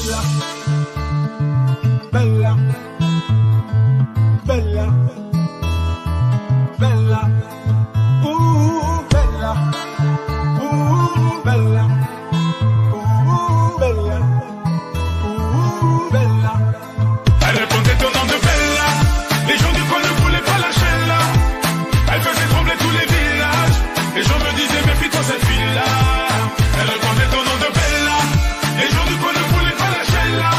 Bella, bella, bella, bella, bella, bella, bella. Elle répondait au nom de Bella. Les gens du coin ne voulaient pas lâcher là. Elle faisait trembler tous les villages. Les gens me disaient méfie-toi cette fille-là. Elle répondait au nom de Bella. Les gens du coin ne voulaient pas lâcher là.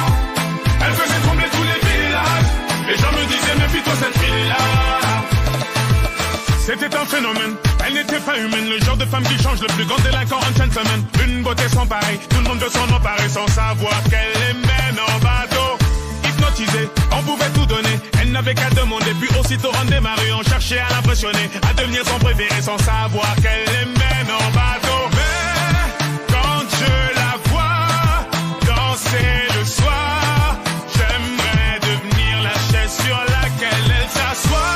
Elle faisait trembler tous les villages. Les gens me disaient méfie-toi cette fille-là. C'était un phénomène, elle n'était pas humaine. Le genre de femme qui change le plus grand délinquant en gentleman. Une beauté sans pareil, tout le monde veut s'en emparer sans savoir qu'elle les mène en bateau. Hypnotisée, on pouvait tout donner. Elle n'avait qu'à demander, puis aussitôt on démarrait. On cherchait à l'impressionner, à devenir son préféré sans savoir qu'elle les mène en bateau. Mais quand je la vois danser le soir, j'aimerais devenir la chaise sur laquelle elle s'assoit.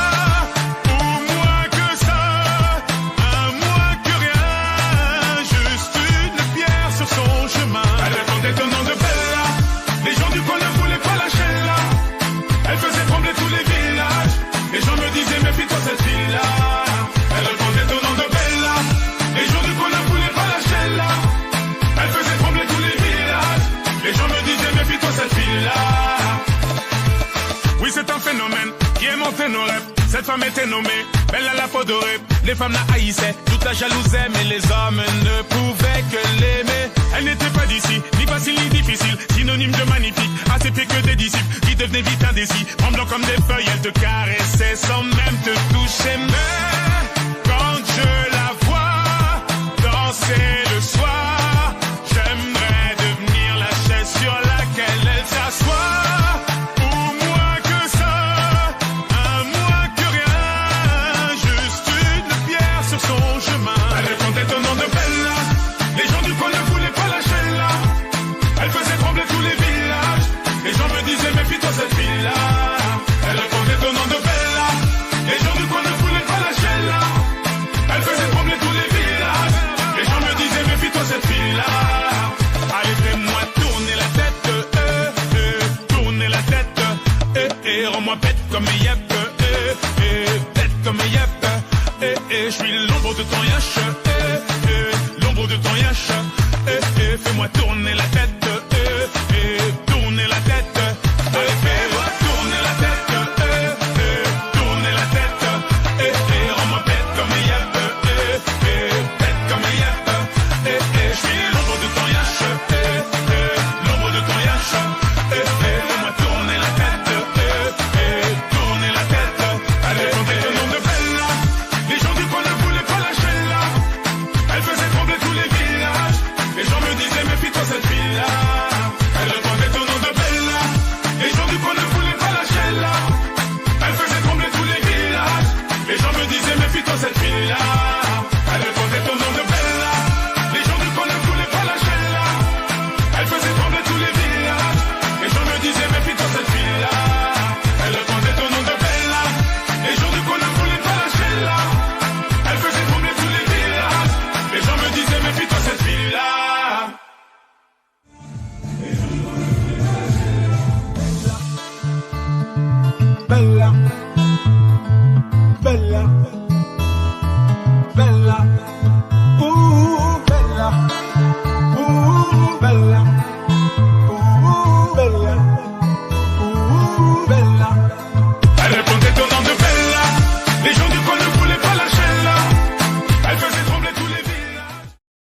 Cette femme était nommée belle à la peau dorée. Les femmes la haïssaient, toute la jalousaient, mais les hommes ne pouvaient que l'aimer. Elle n'était pas d'ici, ni facile ni difficile, synonyme de magnifique, à ses pieds que des disciples qui devenaient vite indécis. Tremblant comme des feuilles, elle te caressait sans même te toucher. Mais quand je la vois danser le soir, j'aimerais devenir la chaise sur laquelle elle s'assoit. Rends-moi bête comme Yep, bête comme Yep, je suis l'ombre de ton yash, l'ombre de ton yash, fais-moi tourner la